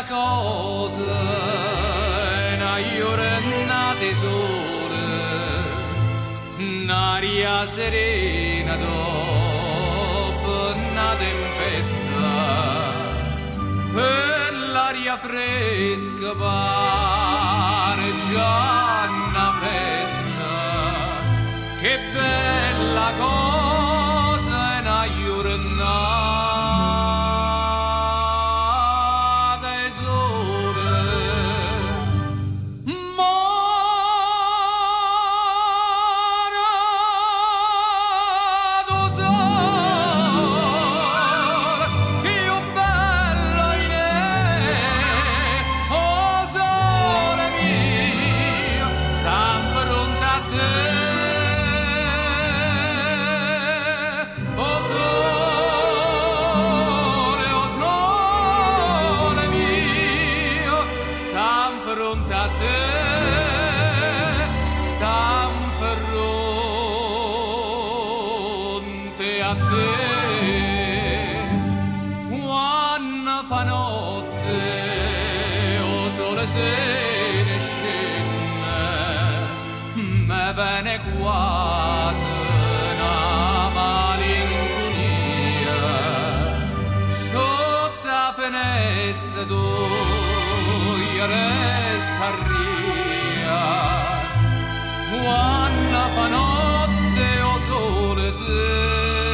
Cosa una giornata sole, un'aria serena dopo una tempesta, e l'aria fresca pare già una festa. Che bella cosa è una giornata. Fronte a te, stan fronte a te. Quando fa notte, o sole se ne scende, me viene quasi una malinconia. Sotto la finestra tu resta ria, quando fa notte o sole se